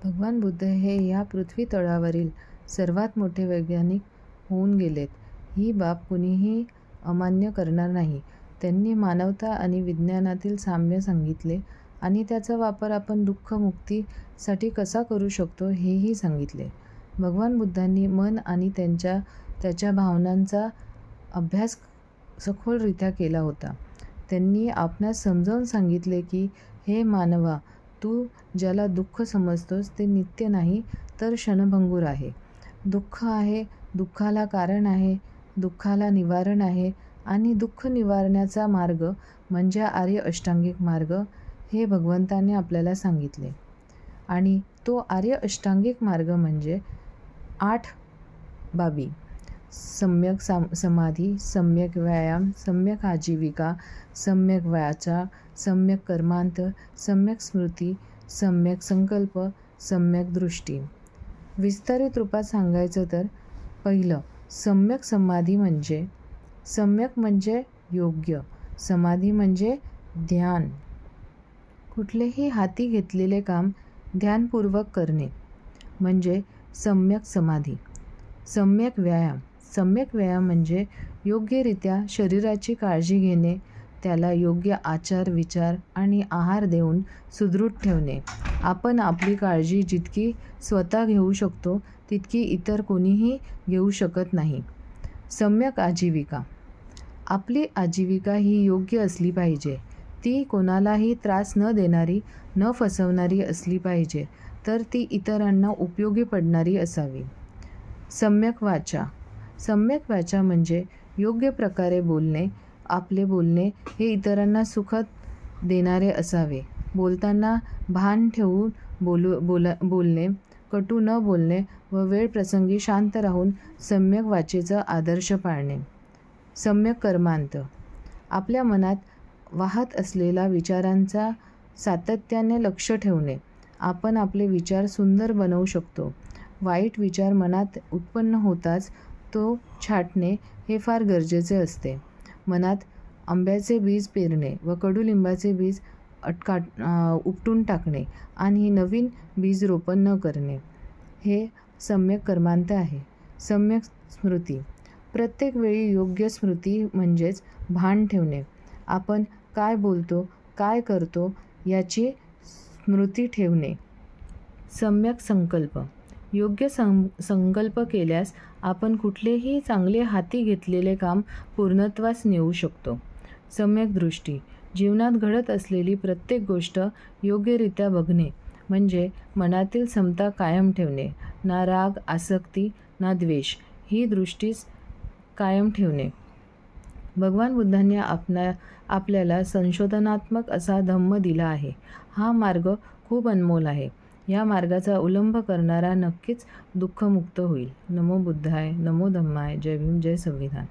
भगवान बुद्ध हे या पृथ्वी तळावरील सर्वात मोठे वैज्ञानिक होऊन गेलेत. ही बाब कुणीही अमान्य करणार नाही. त्यांनी मानवता आणि विज्ञानातील साम्य सांगितले आणि त्याचा वापर आपण दुःखमुक्तीसाठी कसा करू शकतो हेही सांगितले. भगवान बुद्धांनी मन आणि त्याच्या भावनांचा अभ्यास सखोलरित्या केला होता. त्यांनी आपणास समजावून सांगितले की हे मानवा, तू ज्याला दुःख समजतोस ते नित्य नाही तर क्षणभंगूर आहे. दुःख आहे, दुःखाला कारण आहे, दुःखाला निवारण आहे आणि दुःख निवारण्याचा मार्ग म्हणजे आर्य अष्टांगिक मार्ग हे भगवंताने आपल्याला सांगितले. आणि तो आर्य अष्टांगिक मार्ग म्हणजे 8 बाबी: सम्यक समाधी, सम्यक व्यायाम, सम्यक आजीविका, सम्यक वाचा, सम्यक कर्मांत, सम्यक स्मृती, सम्यक संकल्प, सम्यक दृष्टी. विस्तारित रूपात सांगायचं तर पहिलं, सम्यक समाधी म्हणजे सम्यक म्हणजे योग्य, समाधी म्हणजे ध्यान. कुठलेही हाती घेतलेले काम ध्यानपूर्वक करणे म्हणजे सम्यक समाधी. सम्यक व्यायाम, सम्यक व्यायाम म्हणजे योग्यरित्या शरीराची काळजी घेणे, त्याला योग्य आचार विचार आणि आहार देऊन सुदृढ ठेवणे. आपण आपली काळजी जितकी स्वतः घेऊ शकतो तितकी इतर कोणीही घेऊ शकत नाही. सम्यक आजीविका, आपली आजीविका ही योग्य असली पाहिजे. ती कोणालाही त्रास न देणारी, न फसवणारी असली पाहिजे, तर ती इतरांना उपयोगी पडणारी असावी. सम्यक वाचा, सम्यक वाचा म्हणजे योग्य प्रकारे बोलणे. आपले बोलणे हे इतरांना सुख देणारे असावे. बोलताना भान ठेवून बोलणे, कटू न बोलणे व वेळ प्रसंगी शांत राहून सम्यक वाचेचा आदर्श पाळणे. सम्यक कर्मांत, आपल्या मनात वाहत असलेल्या विचारांचा सातत्याने लक्ष ठेवणे. आपण आपले विचार सुंदर बनवू शकतो. वाईट विचार मनात उत्पन्न होताच तो छाटणे हे फार गरजेचे असते. मनात आंब्याचे बीज पेरणे व कडुलिंबाचे बीज उपटून टाकणे आणि नवीन बीज रोपण न करणे हे सम्यक कर्मांत आहे. सम्यक स्मृती, प्रत्येक वेळी योग्य स्मृती म्हणजेच भान ठेवणे. आपण काय बोलतो, काय करतो याची स्मृती ठेवणे. सम्यक संकल्प, योग्य संकल्प केल्यास आपण कुठलेही चांगले हाती घेतलेले काम पूर्णत्वास नेऊ शकतो. सम्यक दृष्टी, जीवनात घडत असलेली प्रत्येक गोष्ट योग्यरित्या बघणे म्हणजे मनातील समता कायम ठेवणे. ना राग, आसक्ती ना द्वेष, ही दृष्टीच कायम ठेवणे. भगवान बुद्धांनी आपल्याला संशोधनात्मक असा धम्म दिला आहे. हा मार्ग खूप अनमोल आहे. या मार्गाचा अवलंब करणारा नक्कीच दुःखमुक्त होईल. नमो बुद्धाय, नमो धम्माय. जय भीम, जय संविधान.